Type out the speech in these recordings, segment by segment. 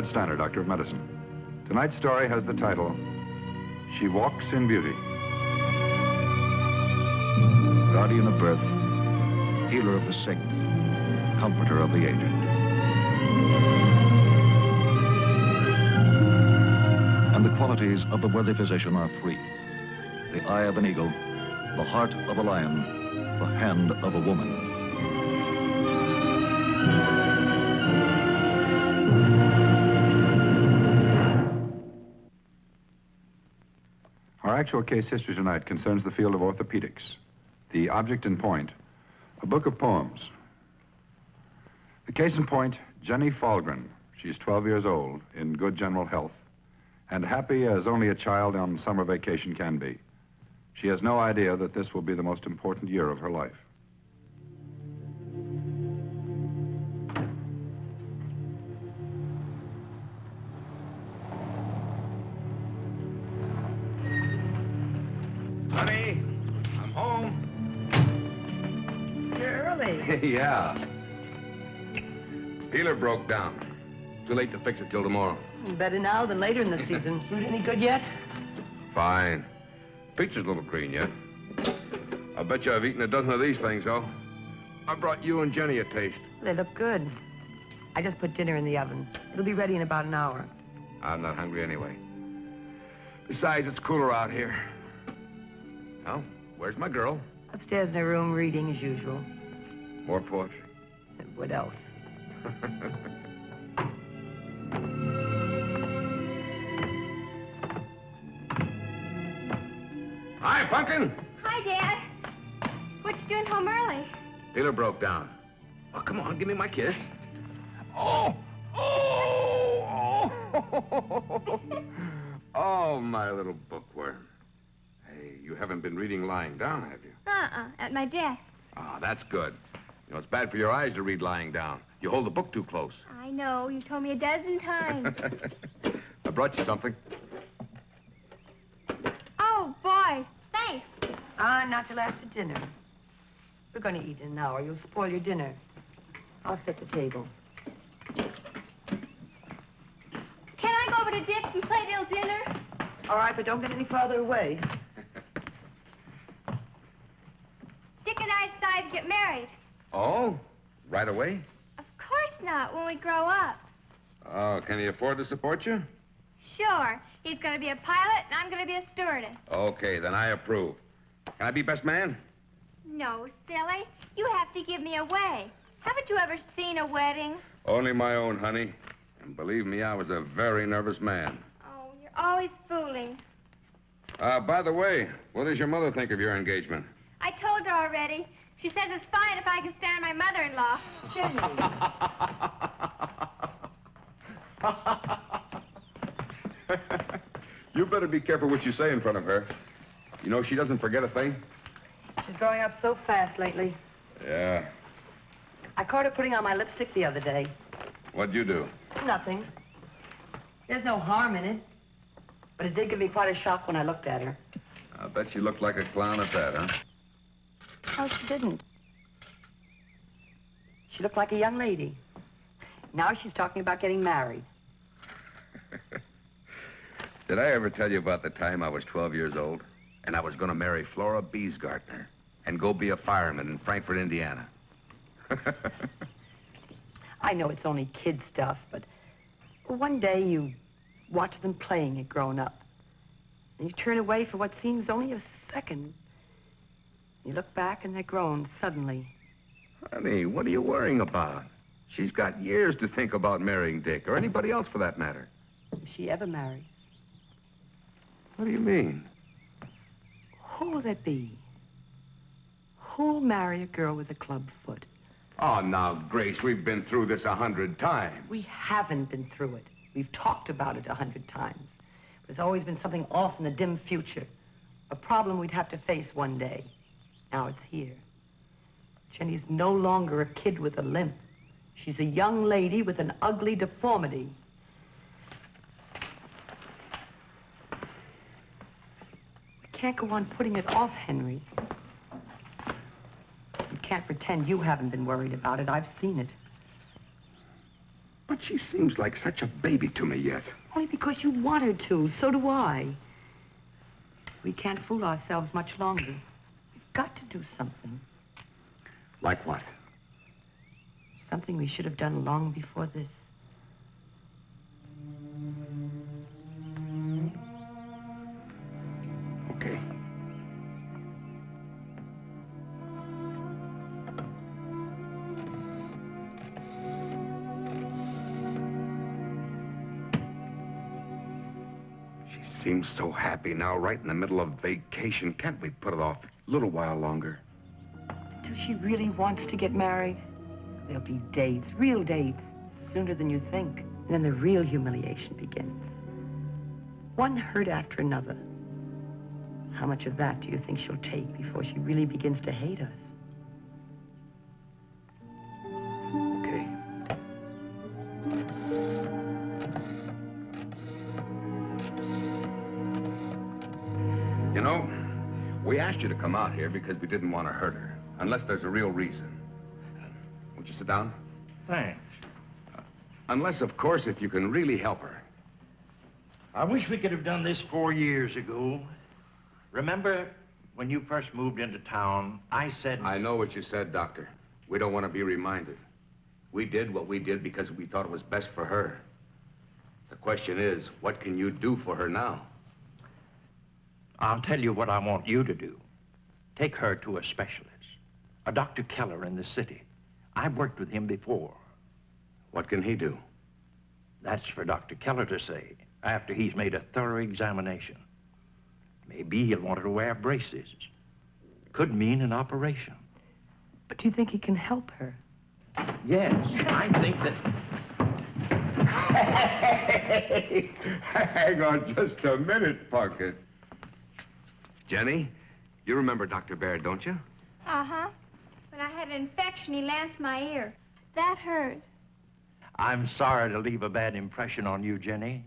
Bernard Steiner, Doctor of Medicine. Tonight's story has the title, She Walks in Beauty. Guardian of birth, healer of the sick, comforter of the aged. And the qualities of the worthy physician are three: the eye of an eagle, the heart of a lion, the hand of a woman. Our actual case history tonight concerns the field of orthopedics. The object in point, a book of poems. The case in point, Jenny Falgren. She's 12 years old, in good general health, and happy as only a child on summer vacation can be. She has no idea that this will be the most important year of her life. Honey, I'm home. You're early. Yeah. Peeler broke down. Too late to fix it till tomorrow. Better now than later in the season. Fruit any good yet? Fine. Picture's a little green yet. I bet you I've eaten a dozen of these things, though. I brought you and Jenny a taste. They look good. I just put dinner in the oven. It'll be ready in about an hour. I'm not hungry anyway. Besides, it's cooler out here. Well, where's my girl? Upstairs in her room, reading as usual. More poetry. What else? Hi, Pumpkin. Hi, Dad. What you doing home early? Peeler broke down. Oh, come on, give me my kiss. Oh! Oh! Oh! Oh, my little bookworm. Hey, you haven't been reading lying down, have you? At my desk. Ah, that's good. You know, it's bad for your eyes to read lying down. You hold the book too close. I know. You told me a dozen times. I brought you something. Oh, boy. Thanks. Not till after dinner. We're going to eat in an hour. You'll spoil your dinner. I'll set the table. Can I go over to Dick's and play till dinner? All right, but don't get any farther away. Dick and I decided to get married. Oh? Right away? Of course not, when we grow up. Oh, can he afford to support you? Sure. He's going to be a pilot, and I'm going to be a stewardess. Okay, then I approve. Can I be best man? No, silly. You have to give me away. Haven't you ever seen a wedding? Only my own, honey. And believe me, I was a very nervous man. Oh, you're always fooling. By the way, what does your mother think of your engagement? I told her already. She says it's fine if I can stand my mother-in-law. Jenny. You better be careful what you say in front of her. You know, she doesn't forget a thing. She's growing up so fast lately. Yeah. I caught her putting on my lipstick the other day. What'd you do? Nothing. There's no harm in it. But it did give me quite a shock when I looked at her. I bet you looked like a clown at that, huh? Oh, she didn't. She looked like a young lady. Now she's talking about getting married. Did I ever tell you about the time I was 12 years old and I was going to marry Flora Biesgartner and go be a fireman in Frankfort, Indiana? I know it's only kid stuff, but one day you watch them playing it grown up. And you turn away for what seems only a second. You look back and they're grown suddenly. Honey, what are you worrying about? She's got years to think about marrying Dick, or anybody else for that matter. If she ever marries. What do you mean? Who will that be? Who'll marry a girl with a club foot? Oh, now, Grace, we've been through this 100 times. We haven't been through it. We've talked about it 100 times. But there's always been something off in the dim future. A problem we'd have to face one day. Now it's here. Jenny's no longer a kid with a limp. She's a young lady with an ugly deformity. We can't go on putting it off, Henry. You can't pretend you haven't been worried about it. I've seen it. But she seems like such a baby to me yet. Only because you want her to. So do I. We can't fool ourselves much longer. We've got to do something. Like what? Something we should have done long before this. Okay. She seems so happy now, right in the middle of vacation. Can't we put it off a little while longer? Till she really wants to get married. There'll be dates, real dates, sooner than you think. And then the real humiliation begins. One hurt after another. How much of that do you think she'll take before she really begins to hate us? Okay. You know, we asked you to come out here because we didn't want to hurt her, unless there's a real reason. Won't you sit down? Thanks. Unless, of course, if you can really help her. I wish we could have done this 4 years ago. Remember when you first moved into town, I said... I know what you said, Doctor. We don't want to be reminded. We did what we did because we thought it was best for her. The question is, what can you do for her now? I'll tell you what I want you to do. Take her to a specialist, a Dr. Keller in the city. I've worked with him before. What can he do? That's for Dr. Keller to say after he's made a thorough examination. Maybe he'll want her to wear braces. Could mean an operation. But do you think he can help her? Yes, I think that... Hey, hang on just a minute, Puckett. Jenny, you remember Dr. Baird, don't you? Uh-huh. When I had an infection, he lanced my ear. That hurt. I'm sorry to leave a bad impression on you, Jenny.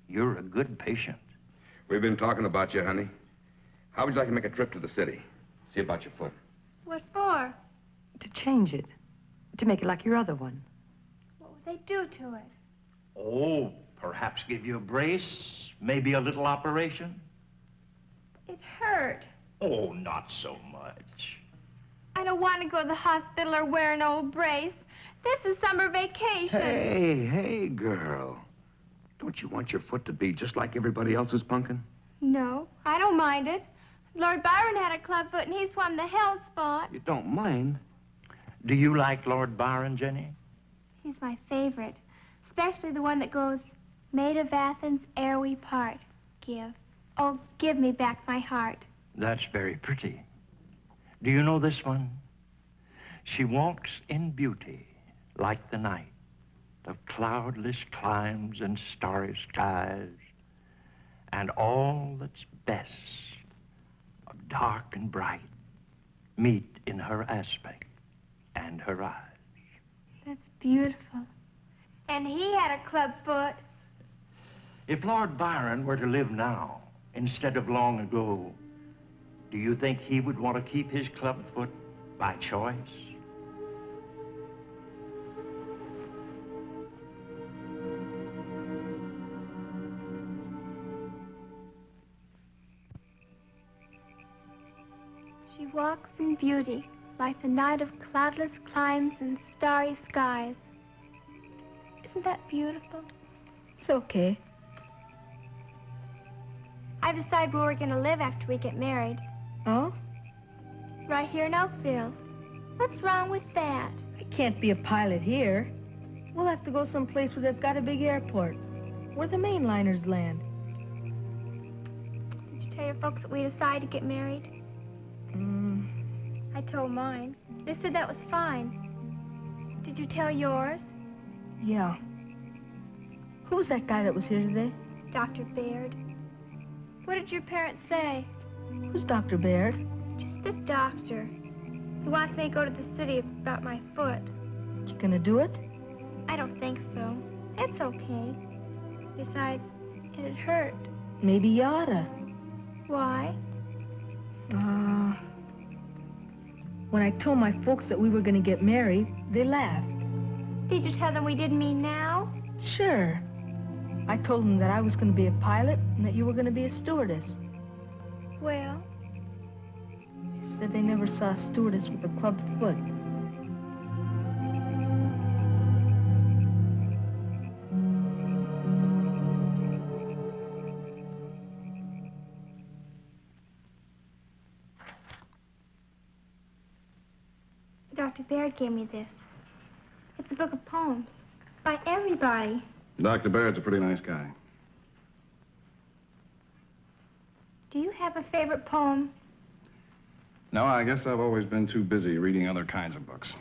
You're a good patient. We've been talking about you, honey. How would you like to make a trip to the city? See about your foot. What for? To change it. To make it like your other one. What would they do to it? Oh, perhaps give you a brace, maybe a little operation. It hurt. Oh, not so much. I don't want to go to the hospital or wear an old brace. This is summer vacation. Hey, girl. Don't you want your foot to be just like everybody else's, Pumpkin? No, I don't mind it. Lord Byron had a club foot and he swum the Hellespont. You don't mind? Do you like Lord Byron, Jenny? He's my favorite, especially the one that goes, Maid of Athens, ere we part, give me back my heart. That's very pretty. Do you know this one? She walks in beauty like the night of cloudless climes and starry skies, and all that's best of dark and bright meet in her aspect and her eyes. That's beautiful. And he had a club foot. If Lord Byron were to live now instead of long ago, do you think he would want to keep his club foot by choice? She walks in beauty like the night of cloudless climes and starry skies. Isn't that beautiful? It's okay. I've decided where we're going to live after we get married. Oh? Right here in Oakville. What's wrong with that? I can't be a pilot here. We'll have to go someplace where they've got a big airport, where the mainliners land. Did you tell your folks that we decided to get married? I told mine. They said that was fine. Did you tell yours? Yeah. Who was that guy that was here today? Dr. Baird. What did your parents say? Who's Dr. Baird? Just the doctor. He wants me to go to the city about my foot. You gonna do it? I don't think so. It's okay. Besides, it'd hurt. Maybe you oughta. Why? When I told my folks that we were gonna get married, they laughed. Did you tell them we didn't mean now? Sure. I told them that I was going to be a pilot and that you were going to be a stewardess. Well, They said they never saw a stewardess with a clubbed foot. Dr. Baird gave me this. It's a book of poems by everybody. Dr. Baird's a pretty nice guy. Do you have a favorite poem? No, I guess I've always been too busy reading other kinds of books.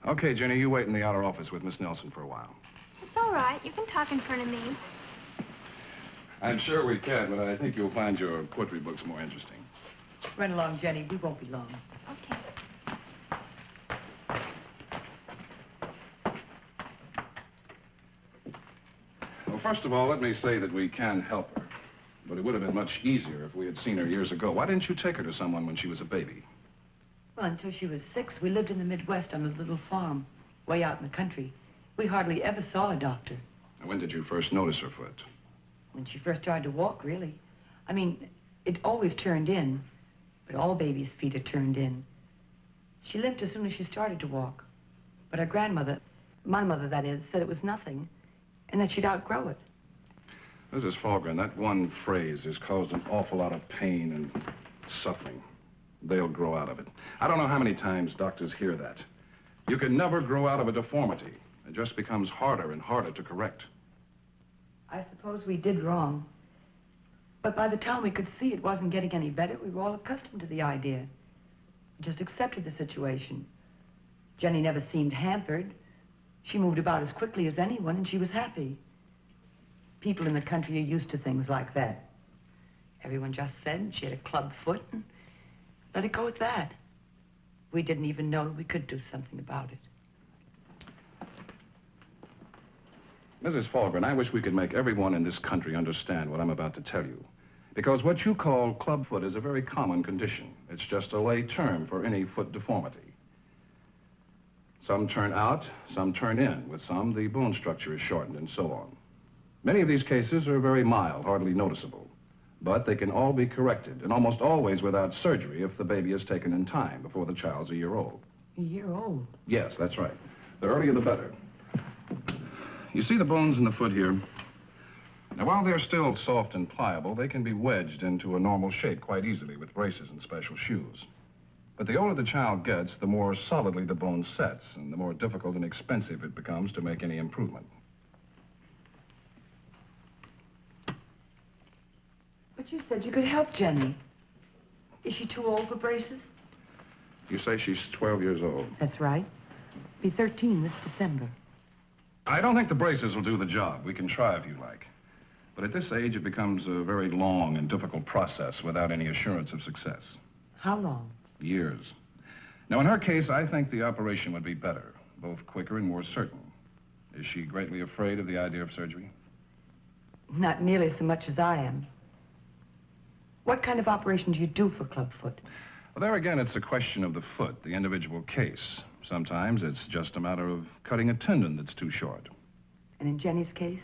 Okay, Jenny, you wait in the outer office with Miss Nelson for a while. It's all right. You can talk in front of me. I'm sure we can, but I think you'll find your poetry books more interesting. Run along, Jenny. We won't be long. Okay. Well, first of all, let me say that we can help her. But it would have been much easier if we had seen her years ago. Why didn't you take her to someone when she was a baby? Well, until she was 6, we lived in the Midwest on a little farm, way out in the country. We hardly ever saw a doctor. Now, when did you first notice her foot? When she first started to walk, really. I mean, it always turned in, but all babies' feet are turned in. She limped as soon as she started to walk. But her grandmother, my mother that is, said it was nothing, and that she'd outgrow it. Mrs. Falgren, that one phrase has caused an awful lot of pain and suffering. They'll grow out of it. I don't know how many times doctors hear that. You can never grow out of a deformity. It just becomes harder and harder to correct. I suppose we did wrong. But by the time we could see it wasn't getting any better, we were all accustomed to the idea. We just accepted the situation. Jenny never seemed hampered. She moved about as quickly as anyone, and she was happy. People in the country are used to things like that. Everyone just said she had a club foot and let it go at that. We didn't even know we could do something about it. Mrs. Falgren, I wish we could make everyone in this country understand what I'm about to tell you. Because what you call clubfoot is a very common condition. It's just a lay term for any foot deformity. Some turn out, some turn in. With some, the bone structure is shortened and so on. Many of these cases are very mild, hardly noticeable. But they can all be corrected, and almost always without surgery if the baby is taken in time, before the child's a year old. A year old? Yes, that's right. The earlier the better. You see the bones in the foot here? Now, while they're still soft and pliable, they can be wedged into a normal shape quite easily with braces and special shoes. But the older the child gets, the more solidly the bone sets, and the more difficult and expensive it becomes to make any improvement. But you said you could help Jenny. Is she too old for braces? You say she's 12 years old. That's right. Be 13 this December. I don't think the braces will do the job. We can try if you like. But at this age, it becomes a very long and difficult process without any assurance of success. How long? Years. Now, in her case, I think the operation would be better, both quicker and more certain. Is she greatly afraid of the idea of surgery? Not nearly so much as I am. What kind of operation do you do for clubfoot? Well, there again, it's a question of the foot, the individual case. Sometimes it's just a matter of cutting a tendon that's too short. And in Jenny's case?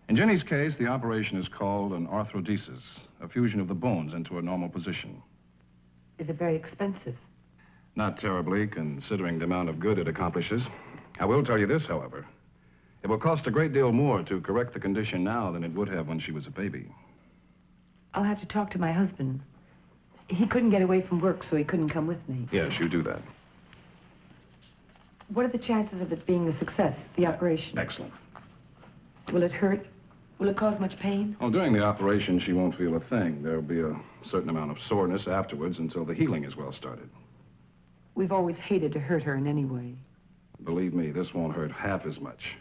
In Jenny's case, the operation is called an arthrodesis, a fusion of the bones into a normal position. Is it very expensive? Not terribly, considering the amount of good it accomplishes. I will tell you this, however. It will cost a great deal more to correct the condition now than it would have when she was a baby. I'll have to talk to my husband. He couldn't get away from work, so he couldn't come with me. Yes, you do that. What are the chances of it being a success, the operation? Excellent. Will it hurt? Will it cause much pain? Well, during the operation, she won't feel a thing. There'll be a certain amount of soreness afterwards until the healing is well started. We've always hated to hurt her in any way. Believe me, this won't hurt half as much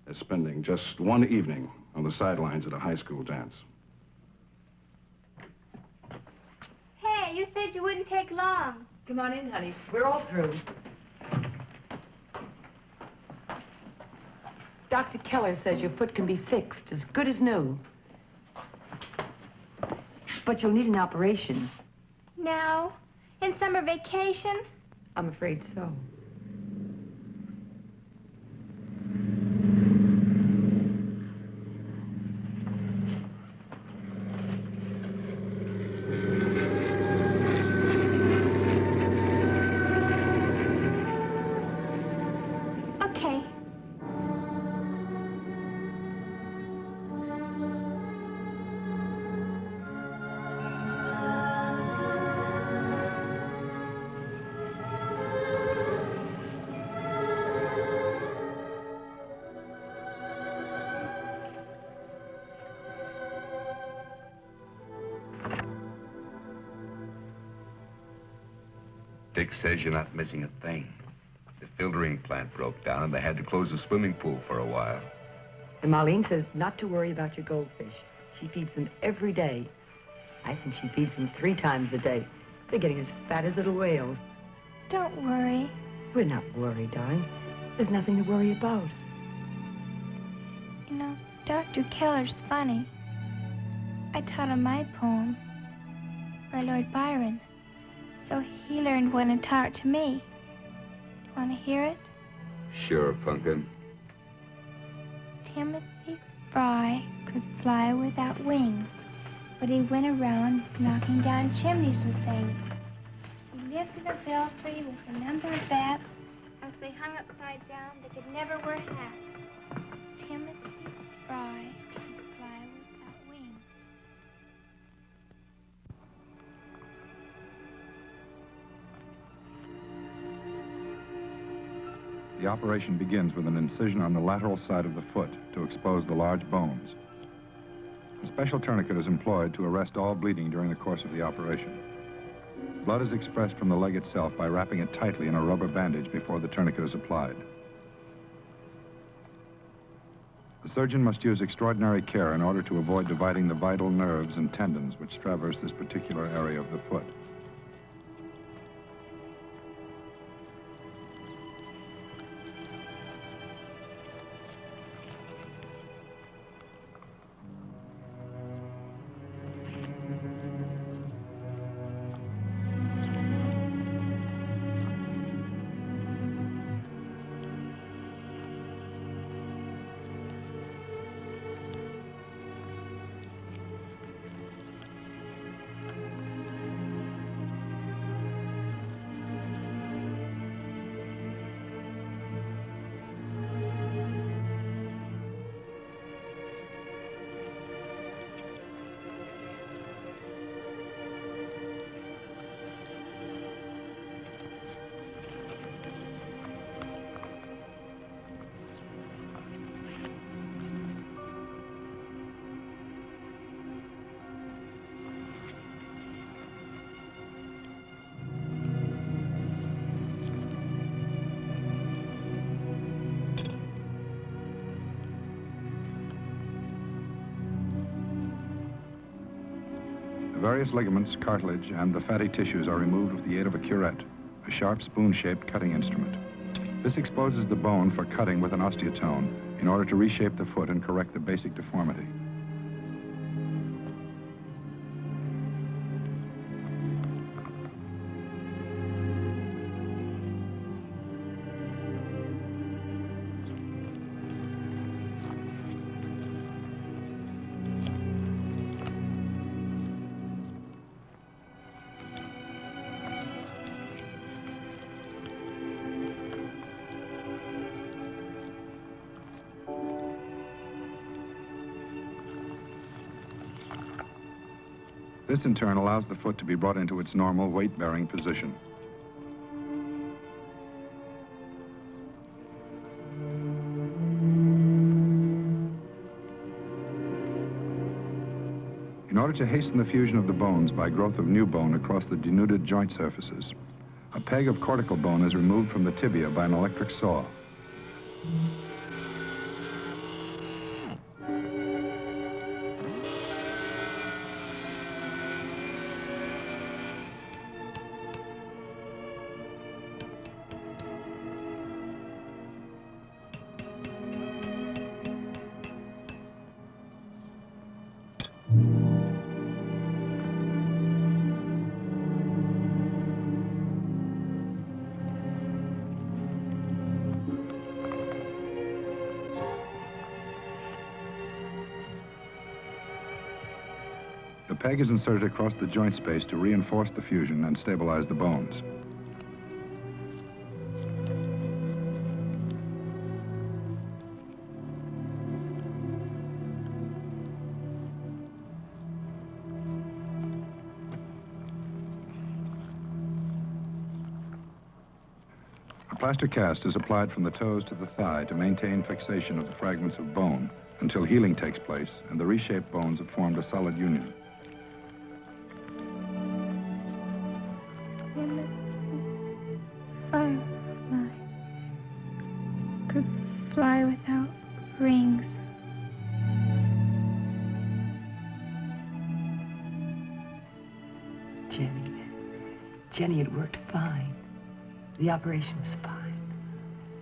as spending just one evening on the sidelines at a high school dance. Hey, you said you wouldn't take long. Come on in, honey. We're all through. Dr. Keller says your foot can be fixed, as good as new. But you'll need an operation. Now? In summer vacation? I'm afraid so. Dick says you're not missing a thing. The filtering plant broke down and they had to close the swimming pool for a while. And Marlene says not to worry about your goldfish. She feeds them every day. I think she feeds them 3 times a day. They're getting as fat as little whales. Don't worry. We're not worried, darling. There's nothing to worry about. You know, Dr. Keller's funny. I taught him my poem by Lord Byron. So he learned one and taught it to me. Do you want to hear it? Sure, Pumpkin. Timothy Fry could fly without wings, but he went around knocking down chimneys and things. He lived in a belfry with a number of bats. As they hung upside down, they could never wear hats. Timothy Fry could fly without wings. The operation begins with an incision on the lateral side of the foot to expose the large bones. A special tourniquet is employed to arrest all bleeding during the course of the operation. Blood is expressed from the leg itself by wrapping it tightly in a rubber bandage before the tourniquet is applied. The surgeon must use extraordinary care in order to avoid dividing the vital nerves and tendons which traverse this particular area of the foot. The various ligaments, cartilage, and the fatty tissues are removed with the aid of a curette, a sharp spoon-shaped cutting instrument. This exposes the bone for cutting with an osteotone in order to reshape the foot and correct the basic deformity. This, in turn, allows the foot to be brought into its normal weight-bearing position. In order to hasten the fusion of the bones by growth of new bone across the denuded joint surfaces, a peg of cortical bone is removed from the tibia by an electric saw. The peg is inserted across the joint space to reinforce the fusion and stabilize the bones. A plaster cast is applied from the toes to the thigh to maintain fixation of the fragments of bone until healing takes place and the reshaped bones have formed a solid union. Jenny, it worked fine. The operation was fine.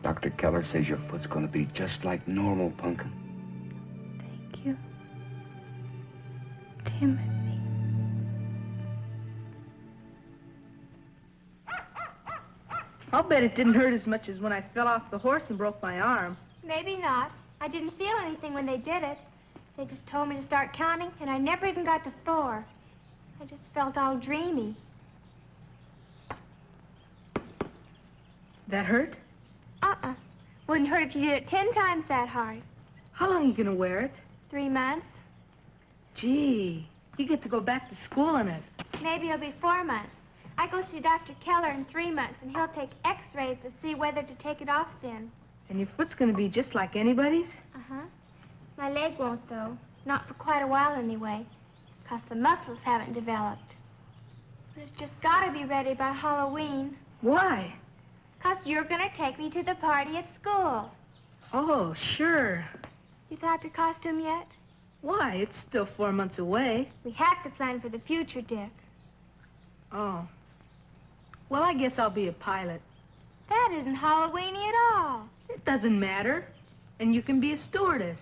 Dr. Keller says your foot's going to be just like normal, Pumpkin. Thank you. Timothy. I'll bet it didn't hurt as much as when I fell off the horse and broke my arm. Maybe not. I didn't feel anything when they did it. They just told me to start counting, and I never even got to 4. I just felt all dreamy. That hurt? Wouldn't hurt if you did it 10 times that hard. How long are you gonna wear it? 3 months. Gee, you get to go back to school in it. Maybe it'll be 4 months. I go see Dr. Keller in 3 months, and he'll take x-rays to see whether to take it off then. And your foot's gonna be just like anybody's? Uh-huh. My leg won't, though. Not for quite a while, anyway. Because the muscles haven't developed. But it's just got to be ready by Halloween. Why? Because you're going to take me to the party at school. Oh, sure. You thought of your costume yet? Why? It's still 4 months away. We have to plan for the future, Dick. Oh. Well, I guess I'll be a pilot. That isn't Halloweeny at all. It doesn't matter. And you can be a stewardess.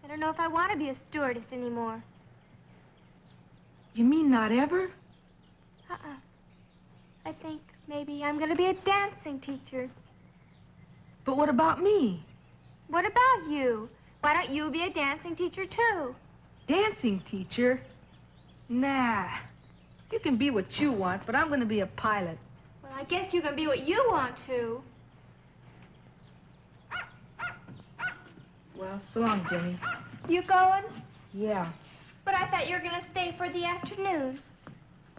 I don't know if I want to be a stewardess anymore. You mean not ever? I think maybe I'm going to be a dancing teacher. But what about me? What about you? Why don't you be a dancing teacher, too? Dancing teacher? Nah. You can be what you want, but I'm going to be a pilot. Well, I guess you can be what you want to. Well, so long, Jenny. You going? Yeah. But I thought you were going to stay for the afternoon.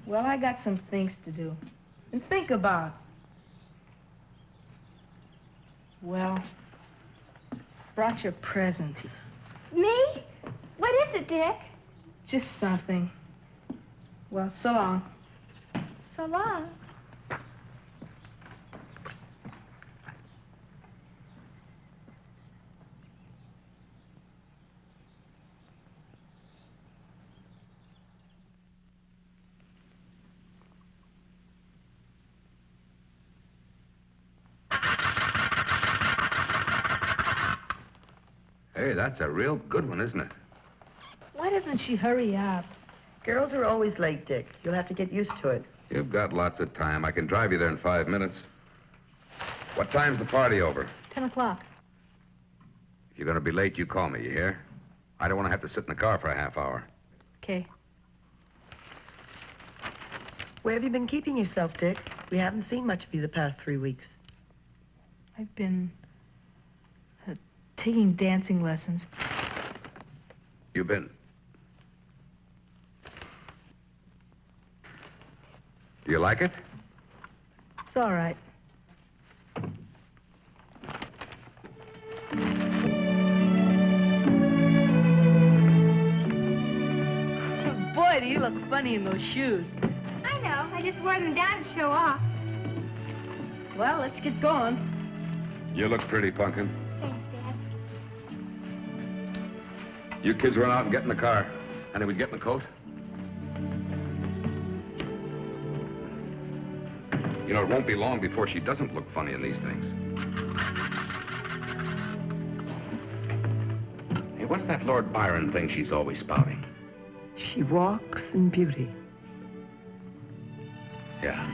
Well, I got some things to do. And think about. Well, brought you a present. Me? What is it, Dick? Just something. Well, so long. So long. Hey, that's a real good one, isn't it? Why doesn't she hurry up? Girls are always late, Dick. You'll have to get used to it. You've got lots of time. I can drive you there in 5 minutes. What time's the party over? 10 o'clock. If you're going to be late, you call me, you hear? I don't want to have to sit in the car for a half hour. Okay. Where have you been keeping yourself, Dick? We haven't seen much of you the past 3 weeks. I've been taking dancing lessons. You been? Do you like it? It's all right. Boy, do you look funny in those shoes. I know. I just wore them down to show off. Well, let's get going. You look pretty, Pumpkin. Thanks, Dad. You kids run out and get in the car. And then we get in the coat. You know, it won't be long before she doesn't look funny in these things. Hey, what's that Lord Byron thing she's always spouting? She walks in beauty. Yeah.